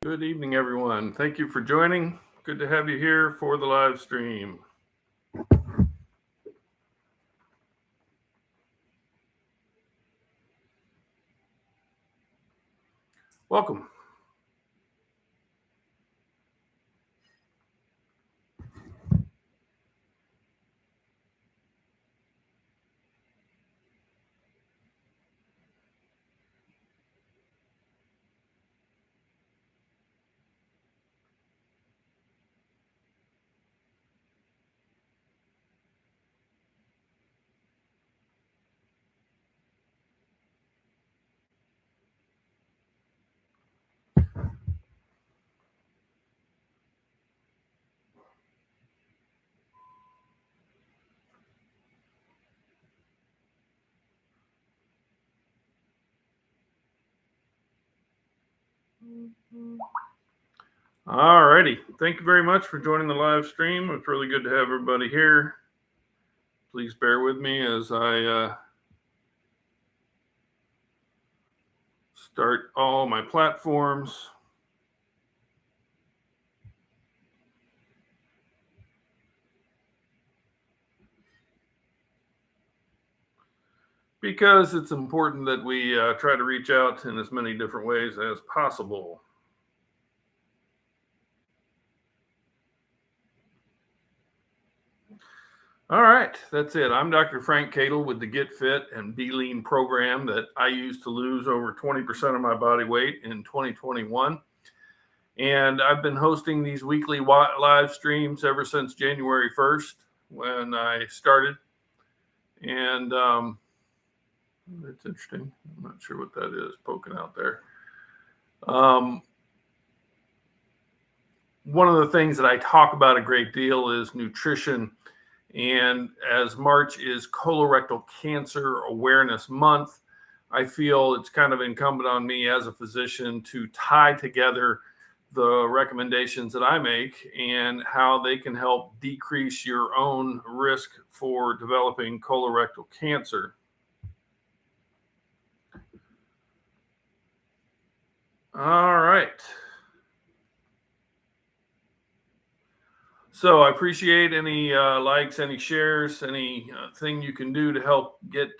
Good evening, everyone. Thank you for joining. Good to have you here for the live stream. Welcome. All righty. Thank you very much for joining the live stream. It's really good to have everybody here. Please bear with me as I start all my platforms. Because it's important that we try to reach out in as many different ways as possible. All right, that's it. I'm Dr. Frank Cadle with the Get Fit and Be Lean program that I used to lose over 20% of my body weight in 2021. And I've been hosting these weekly live streams ever since January 1st when I started. And it's interesting. I'm not sure what that is poking out there. One of the things that I talk about a great deal is nutrition. And as March is Colorectal Cancer Awareness Month, I feel it's kind of incumbent on me as a physician to tie together the recommendations that I make and how they can help decrease your own risk for developing colorectal cancer. All right. So I appreciate any likes, any shares, any thing you can do to help get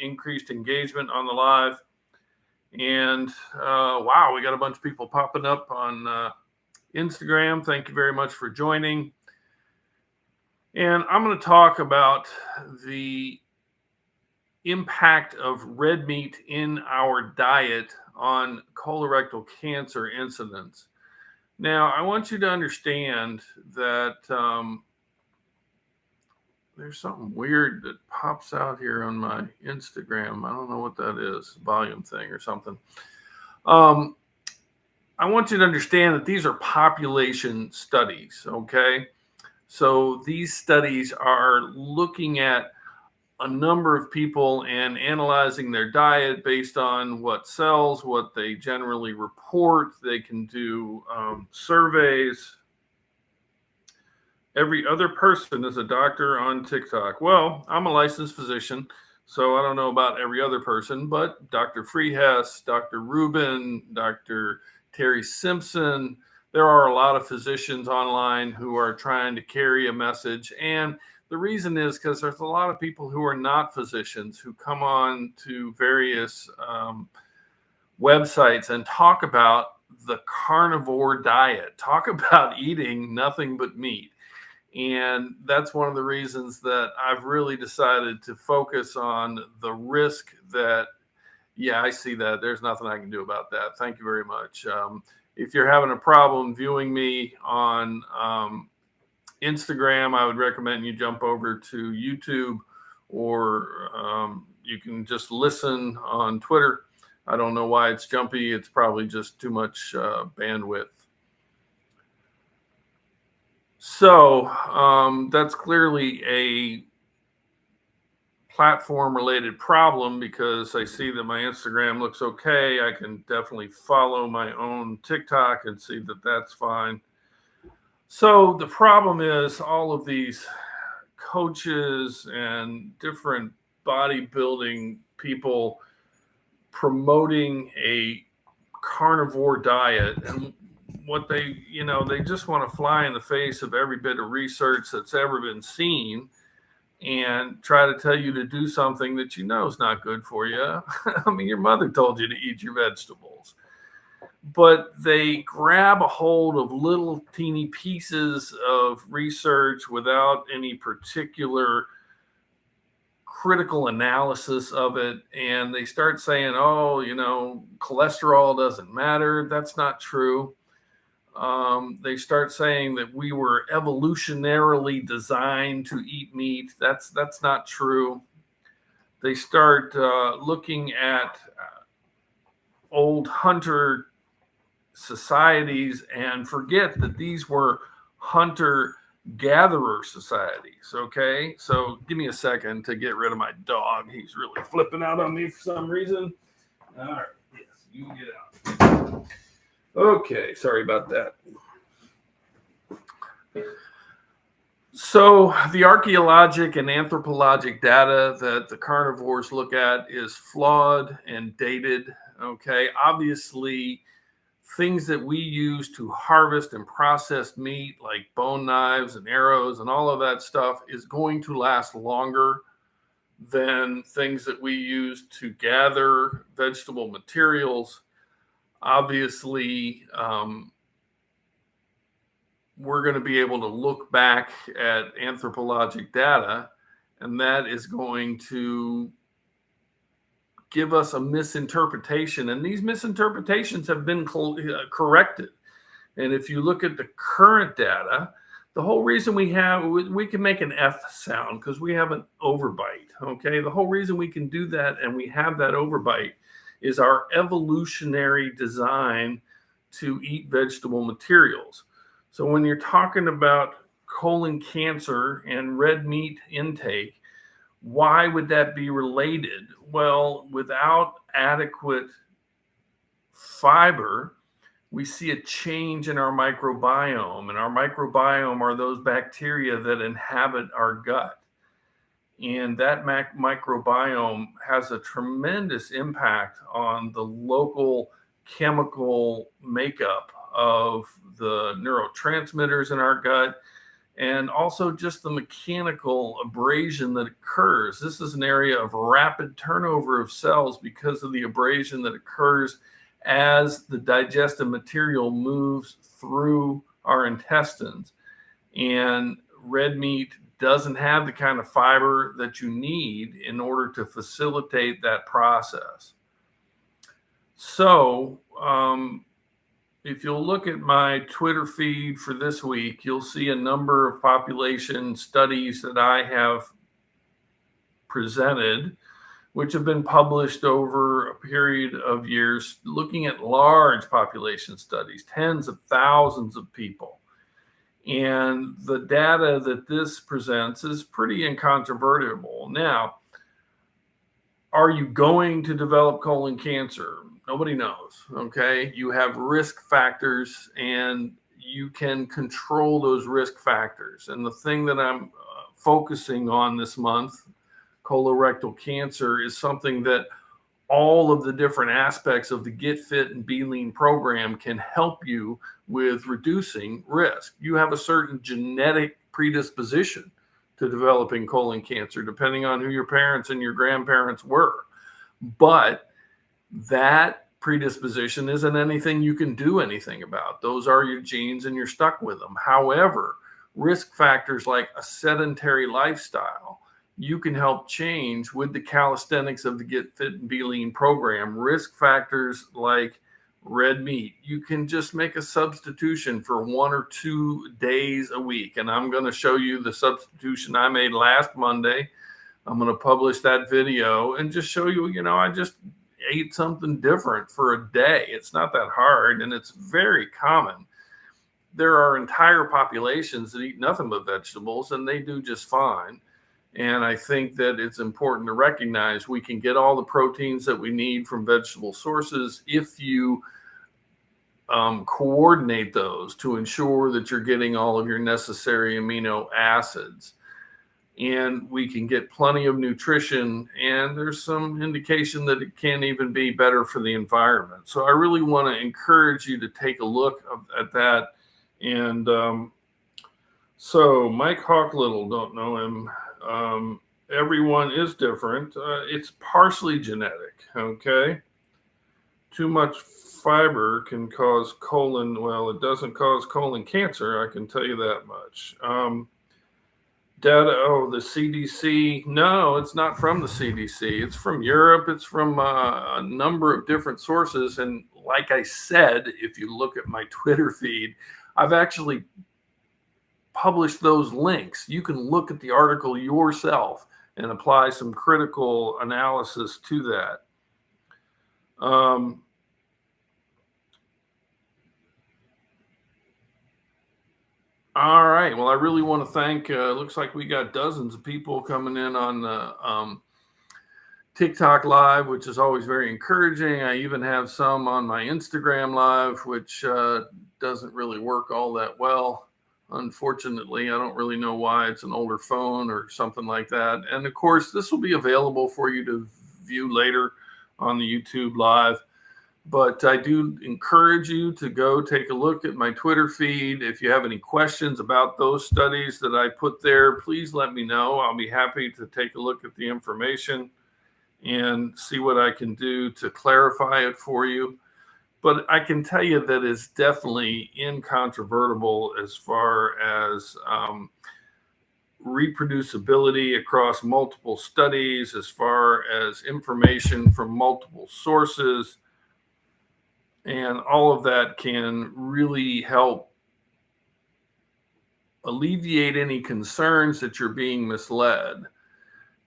increased engagement on the live. And wow, we got a bunch of people popping up on Instagram. Thank you very much for joining. And I'm going to talk about the impact of red meat in our diet on colorectal cancer incidence. Now, I want you to understand that there's something weird that pops out here on my Instagram. I don't know what that is, volume thing or something. I want you to understand that these are population studies, okay? So these studies are looking at a number of people and analyzing their diet based on what sells, what they generally report. They can do surveys. Every other person is a doctor on TikTok. Well, I'm a licensed physician, so I don't know about every other person, but Dr. Freehess, Dr. Rubin, Dr. Terry Simpson, there are a lot of physicians online who are trying to carry a message. And the reason is because there's a lot of people who are not physicians who come on to various websites and talk about the carnivore diet, talk about eating nothing but meat. And that's one of the reasons that I've really decided to focus on the risk that, yeah, I see that. There's nothing I can do about that. Thank you very much. If you're having a problem viewing me on Instagram, I would recommend you jump over to YouTube, or you can just listen on Twitter. I don't know why it's jumpy. It's probably just too much bandwidth. So that's clearly a platform related problem because I see that my Instagram looks okay. I can definitely follow my own TikTok and see that that's fine. So the problem is all of these coaches and different bodybuilding people promoting a carnivore diet. And what they just want to fly in the face of every bit of research that's ever been seen and try to tell you to do something that you know is not good for you. I mean, your mother told you to eat your vegetables, but they grab a hold of little teeny pieces of research without any particular critical analysis of it, and they start saying, oh, cholesterol doesn't matter. That's not true. They start saying that we were evolutionarily designed to eat meat. That's not true. They start looking at old hunter societies and forget that these were hunter gatherer societies. Okay, so give me a second to get rid of my dog. He's really flipping out on me for some reason. All right, yes, you can get out. Okay, sorry about that. So the archaeologic and anthropologic data that the carnivores look at is flawed and dated. Okay, obviously things that we use to harvest and process meat, like bone knives and arrows and all of that stuff, is going to last longer than things that we use to gather vegetable materials. Obviously, we're going to be able to look back at anthropologic data, and that is going to give us a misinterpretation. And these misinterpretations have been corrected. And if you look at the current data, the whole reason we can make an F sound because we have an overbite. Okay. The whole reason we can do that and we have that overbite is our evolutionary design to eat vegetable materials. So when you're talking about colon cancer and red meat intake, why would that be related? Well, without adequate fiber, we see a change in our microbiome. And our microbiome are those bacteria that inhabit our gut. And that microbiome has a tremendous impact on the local chemical makeup of the neurotransmitters in our gut, and also just the mechanical abrasion that occurs. This is an area of rapid turnover of cells because of the abrasion that occurs as the digestive material moves through our intestines. And red meat doesn't have the kind of fiber that you need in order to facilitate that process. So, if you'll look at my Twitter feed for this week, you'll see a number of population studies that I have presented, which have been published over a period of years, looking at large population studies, tens of thousands of people. And the data that this presents is pretty incontrovertible. Now, are you going to develop colon cancer? Nobody knows. Okay. You have risk factors and you can control those risk factors. And the thing that I'm focusing on this month, colorectal cancer, is something that all of the different aspects of the Get Fit and Be Lean program can help you with reducing risk. You have a certain genetic predisposition to developing colon cancer, depending on who your parents and your grandparents were. But that predisposition isn't anything you can do anything about. Those are your genes and you're stuck with them. However, risk factors like a sedentary lifestyle, you can help change with the calisthenics of the Get Fit and Be Lean program. Risk factors like red meat, you can just make a substitution for 1 or 2 days a week. And I'm going to show you the substitution I made last Monday. I'm going to publish that video and just show you, I just ate something different for a day. It's not that hard, and it's very common. There are entire populations that eat nothing but vegetables, and they do just fine. And I think that it's important to recognize we can get all the proteins that we need from vegetable sources if you coordinate those to ensure that you're getting all of your necessary amino acids. and we can get plenty of nutrition, and there's some indication that it can even be better for the environment. So I really want to encourage you to take a look at that. And so Mike Hawklittle, don't know him. Everyone is different. It's partially genetic, okay? Too much fiber can cause colon, well, it doesn't cause colon cancer, I can tell you that much. Data, oh, the CDC. No, it's not from the CDC. It's from Europe. It's from a number of different sources. And like I said, if you look at my Twitter feed, I've actually published those links. You can look at the article yourself and apply some critical analysis to that. All right. Well, I really want to thank, looks like we got dozens of people coming in on the TikTok live, which is always very encouraging. I even have some on my Instagram live, which doesn't really work all that well. Unfortunately, I don't really know why. It's an older phone or something like that. And of course, this will be available for you to view later on the YouTube live. But I do encourage you to go take a look at my Twitter feed. If you have any questions about those studies that I put there, please let me know. I'll be happy to take a look at the information and see what I can do to clarify it for you. But I can tell you that it's definitely incontrovertible as far as reproducibility across multiple studies, as far as information from multiple sources. And all of that can really help alleviate any concerns that you're being misled.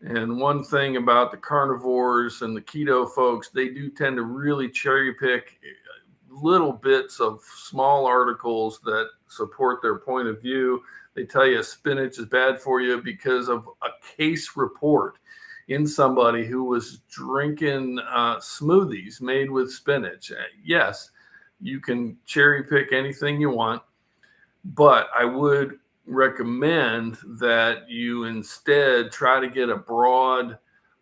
And one thing about the carnivores and the keto folks, they do tend to really cherry pick little bits of small articles that support their point of view. They tell you spinach is bad for you because of a case report in somebody who was drinking smoothies made with spinach. Yes, you can cherry pick anything you want, but I would recommend that you instead try to get a broad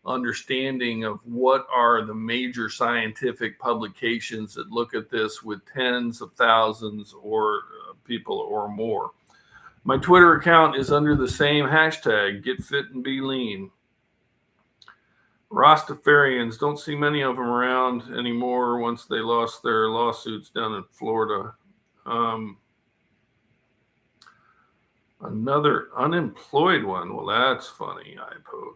understanding of what are the major scientific publications that look at this with tens of thousands or people or more. My Twitter account is under the same hashtag, Get Fit and Be Lean. Rastafarians, don't see many of them around anymore once they lost their lawsuits down in Florida. Another unemployed one. Well, that's funny, iPoke.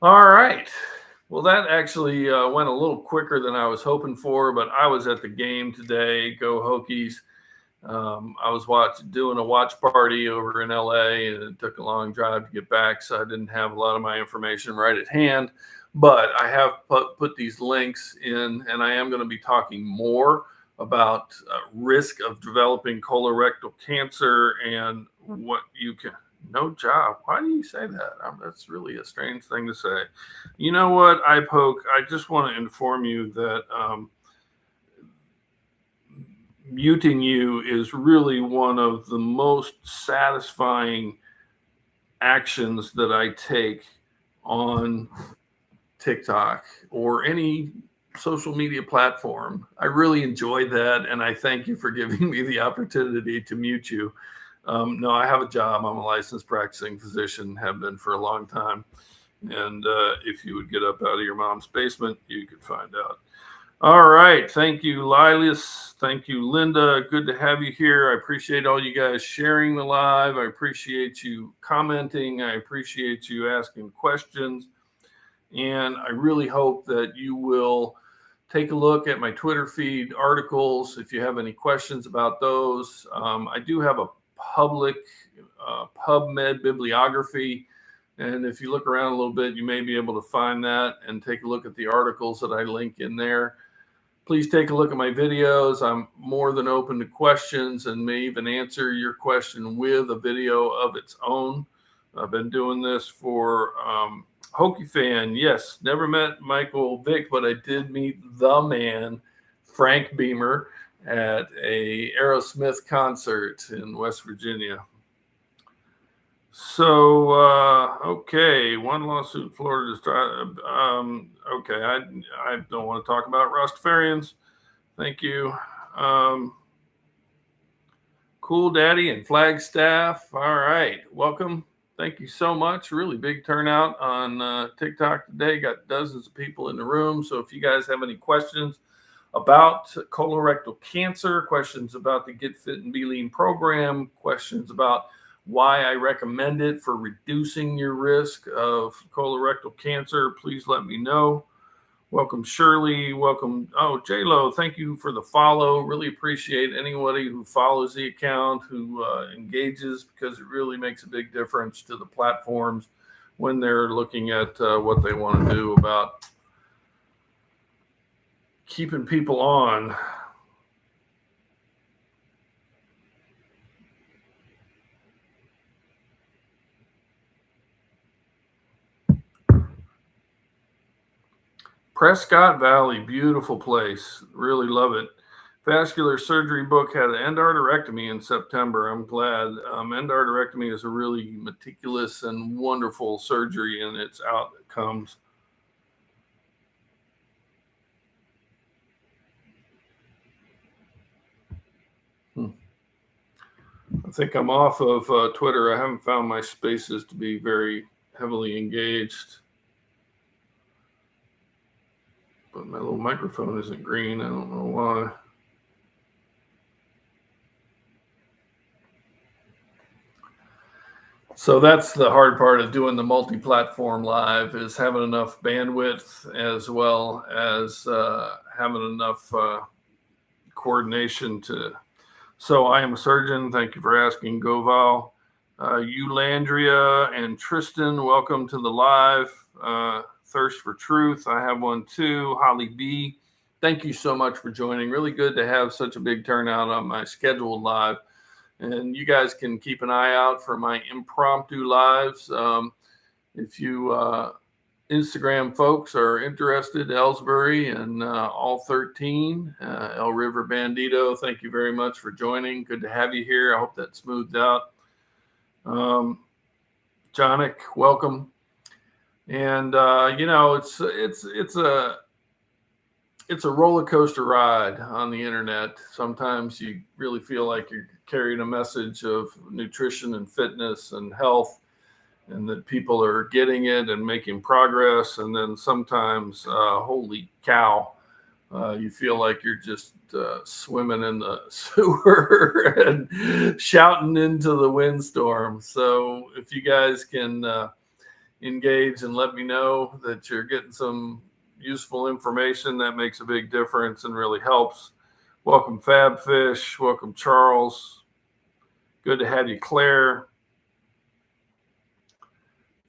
All right. Well, that actually went a little quicker than I was hoping for, but I was at the game today. Go Hokies. I was doing a watch party over in LA, and it took a long drive to get back, so I didn't have a lot of my information right at hand. But I have put these links in, and I am going to be talking more about risk of developing colorectal cancer and what you can. No job. Why do you say that? That's really a strange thing to say. You know what, iPoke? I just want to inform you that muting you is really one of the most satisfying actions that I take on TikTok or any social media platform. I really enjoy that, and I thank you for giving me the opportunity to mute you. No, I have a job. I'm a licensed practicing physician, have been for a long time. And if you would get up out of your mom's basement, you could find out. All right. Thank you, Lilas. Thank you, Linda. Good to have you here. I appreciate all you guys sharing the live. I appreciate you commenting. I appreciate you asking questions. And I really hope that you will take a look at my Twitter feed articles if you have any questions about those. I do have a public PubMed bibliography. And if you look around a little bit, you may be able to find that and take a look at the articles that I link in there. Please take a look at my videos. I'm more than open to questions and may even answer your question with a video of its own. I've been doing this for Hokie fan, yes. Never met Michael Vick, but I did meet the man, Frank Beamer, at a Aerosmith concert in West Virginia. So, okay, one lawsuit in Florida. Okay, I don't want to talk about Rastafarians. Thank you. Cool Daddy and Flagstaff. All right, welcome. Thank you so much. Really big turnout on TikTok today. Got dozens of people in the room. So if you guys have any questions about colorectal cancer, questions about the Get Fit and Be Lean program, questions about why I recommend it for reducing your risk of colorectal cancer, please let me know. Welcome, Shirley. Welcome. Oh, J-Lo, thank you for the follow. Really appreciate anybody who follows the account, who engages, because it really makes a big difference to the platforms when they're looking at what they want to do about keeping people on. Prescott Valley, beautiful place. Really love it. Vascular surgery book had an endarterectomy in September. I'm glad. Endarterectomy is a really meticulous and wonderful surgery in its outcomes. I think I'm off of Twitter. I haven't found my spaces to be very heavily engaged. But my little microphone isn't green. I don't know why. So that's the hard part of doing the multi-platform live, is having enough bandwidth as well as having enough coordination to. So I am a surgeon. Thank you for asking, Goval. Eulandria and Tristan, welcome to the live. Thirst for Truth, I have one too. Holly B, thank you so much for joining. Really good to have such a big turnout on my scheduled live. And you guys can keep an eye out for my impromptu lives. If you Instagram folks are interested, Ellsbury and all 13, El River Bandito, thank you very much for joining. Good to have you here. I hope that smoothed out. Jonick, welcome. And it's a roller coaster ride on the internet. Sometimes you really feel like you're carrying a message of nutrition and fitness and health, and that people are getting it and making progress. And then sometimes, holy cow, you feel like you're just swimming in the sewer and shouting into the windstorm. So if you guys can engage and let me know that you're getting some useful information, that makes a big difference and really helps. Welcome, Fabfish. Welcome, Charles. Good to have you, Claire.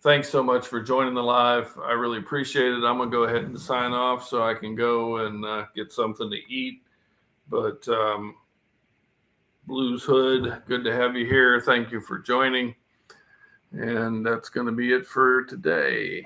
Thanks so much for joining the live. I really appreciate it. I'm going to go ahead and sign off so I can go and get something to eat. But Blues Hood, good to have you here. Thank you for joining. And that's going to be it for today.